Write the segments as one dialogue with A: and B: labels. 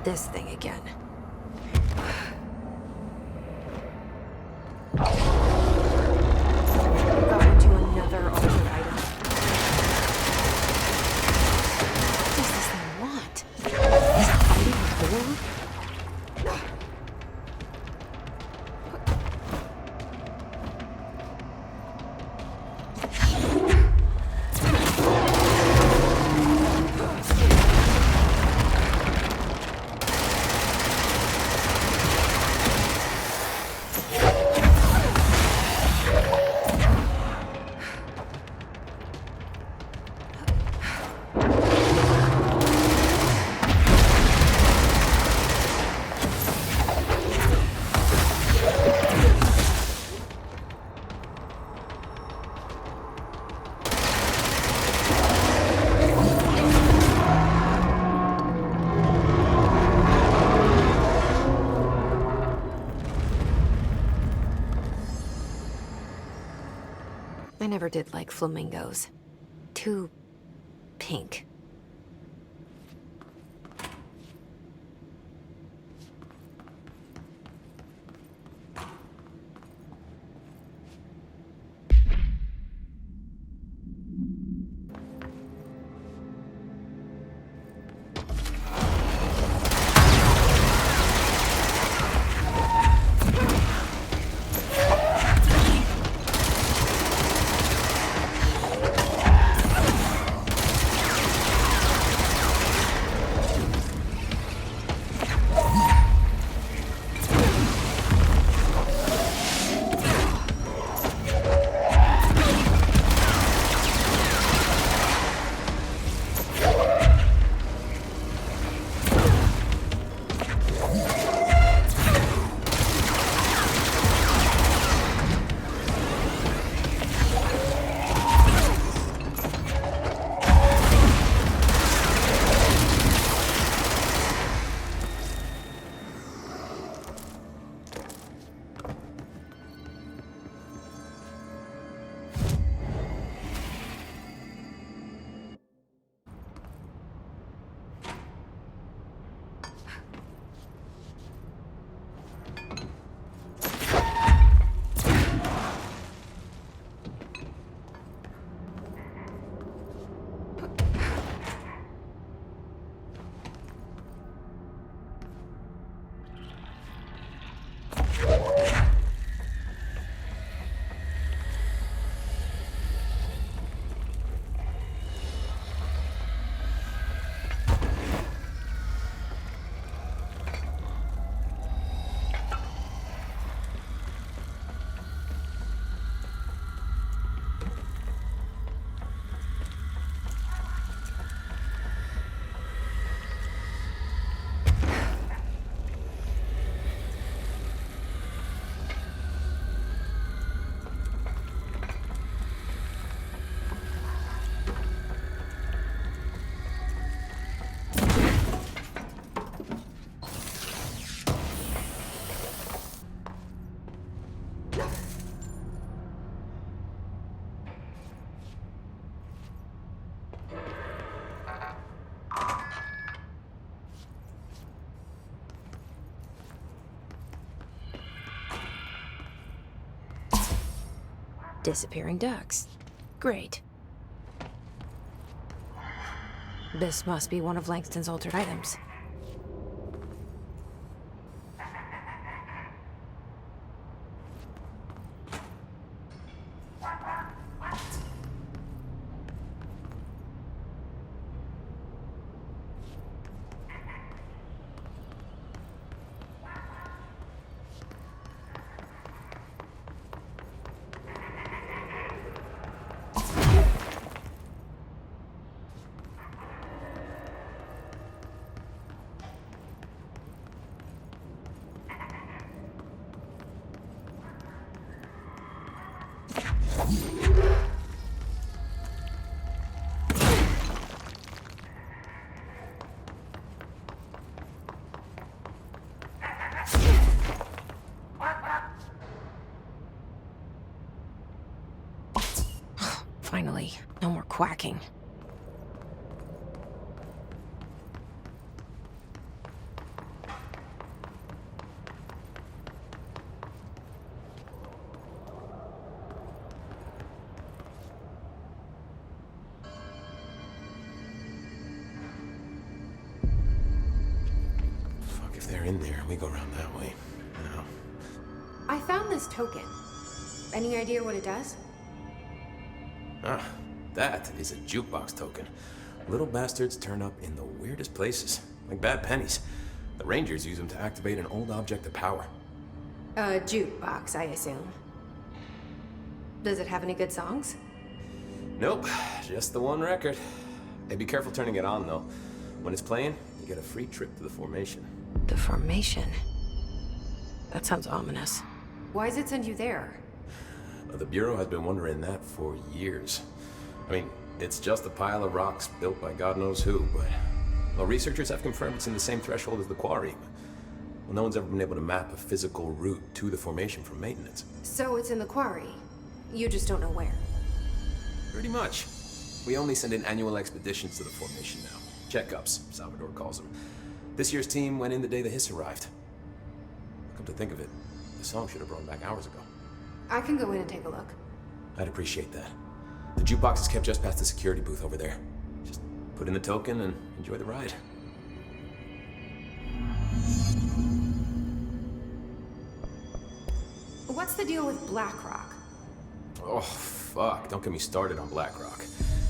A: this thing again. Got into another altered item. What does this thing want? Is it fighting more? I never did like flamingos. Too pink. Disappearing ducks. Great. This must be one of Langston's altered items. Finally, no more quacking.
B: they're in there, we go around that way. Now,
A: I found this token. Any idea what it does?
B: that is a jukebox token. Little bastards turn up in the weirdest places, like bad pennies. The Rangers use them to activate an old object of power.
A: A jukebox, I assume. Does it have any good songs?
B: Nope, just the one record. Hey, be careful turning it on, though. When it's playing, you get a free trip to the formation.
A: The formation? That sounds ominous. Why does it send you there?
B: The Bureau has been wondering that for years. I mean, it's just a pile of rocks built by God knows who, but... Well, researchers have confirmed it's in the same threshold as the quarry. Well, no one's ever been able to map a physical route to the formation from maintenance.
A: So it's in the quarry. You just don't know where.
B: Pretty much. We only send in annual expeditions to the formation now. Checkups, Salvador calls them. This year's team went in the day the hiss arrived. Come to think of it, the song should have brought back hours ago.
A: I can go in and take a look.
B: I'd appreciate that. The jukebox is kept just past the security booth over there. Just put in the token and enjoy the ride.
A: What's the deal with BlackRock?
B: Oh, fuck. Don't get me started on BlackRock.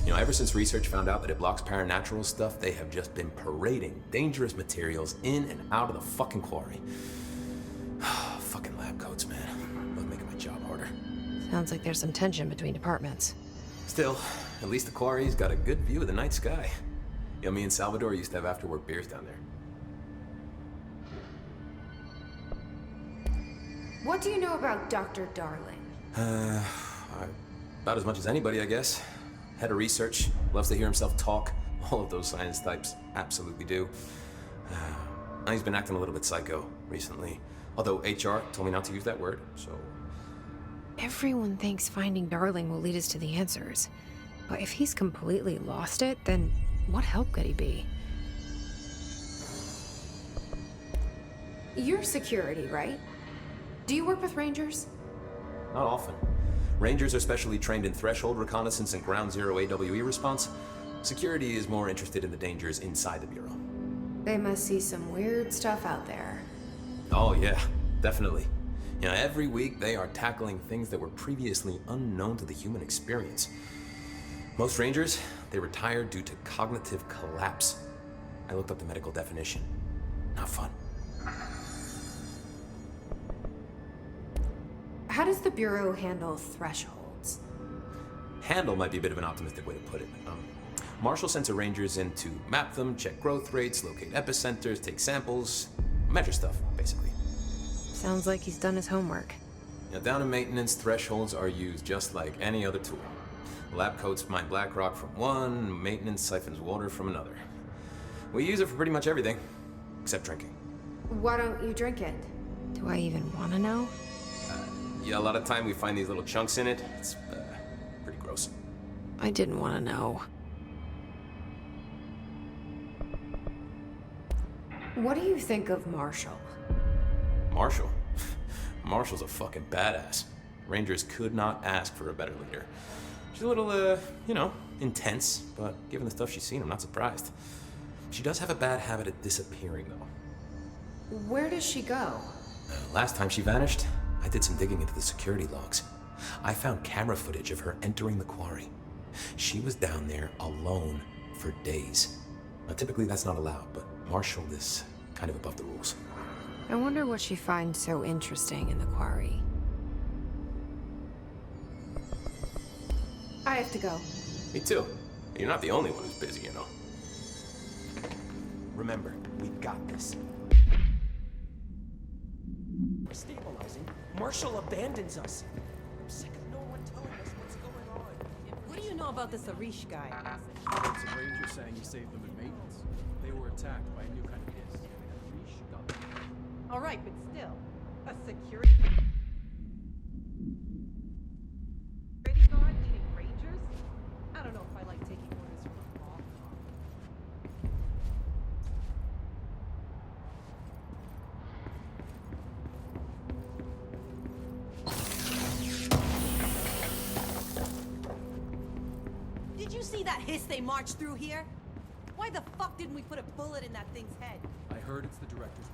B: You know, ever since research found out that it blocks paranatural stuff, they have just been parading dangerous materials in and out of the fucking quarry. Fucking lab coats, man. Both making my job harder.
A: Sounds like there's some tension between departments.
B: Still, at least the quarry's got a good view of the night sky. You know, me and Salvador used to have after-work beers down there.
A: What do you know about Dr. Darling?
B: About as much as anybody, I guess. Head of research, loves to hear himself talk. All of those science types absolutely do. He's been acting a little bit psycho recently. Although HR told me not to use that word, so...
A: Everyone thinks finding Darling will lead us to the answers. But if he's completely lost it, then what help could he be? You're security, right? Do you work with Rangers?
B: Not often. Rangers are specially trained in threshold reconnaissance and ground zero AWE response. Security is more interested in the dangers inside the Bureau.
A: They must see some weird stuff out there.
B: Oh yeah, definitely. You know, every week they are tackling things that were previously unknown to the human experience. Most Rangers, they retire due to cognitive collapse. I looked up the medical definition. Not fun.
A: How does the Bureau handle thresholds?
B: Handle might be a bit of an optimistic way to put it. Marshall sends her Rangers in to map them, check growth rates, locate epicenters, take samples, measure stuff, basically.
A: Sounds like he's done his homework.
B: Now, down in maintenance, thresholds are used just like any other tool. Lab coats mine black rock from one, maintenance siphons water from another. We use it for pretty much everything, except drinking.
A: Why don't you drink it? Do I even want to know?
B: Yeah, a lot of time we find these little chunks in it. It's pretty gross.
A: I didn't want to know. What do you think of Marshall?
B: Marshall? Marshall's a fucking badass. Rangers could not ask for a better leader. She's a little, intense, but given the stuff she's seen, I'm not surprised. She does have a bad habit of disappearing, though.
A: Where does she go?
B: Last time she vanished, I did some digging into the security logs. I found camera footage of her entering the quarry. She was down there alone for days. Now, typically that's not allowed, but Marshall is kind of above the rules.
A: I wonder what she finds so interesting in the quarry. I have to go.
B: Me too. You're not the only one who's busy, you know. Remember, we got this.
C: We're stabilizing. Marshall abandons us. I'm sick of no one telling us what's going on.
D: What do you know about this Arish guy?
E: Some rangers saying he saved them in maintenance. They were attacked by a new kind of hiss. Arish got them.
D: All right, but still, a security guard leading Rangers? I don't know if I like taking orders from a mob. Did you see that hiss they marched through here? Why the fuck didn't we put a bullet in that thing's head?
E: I heard it's the director's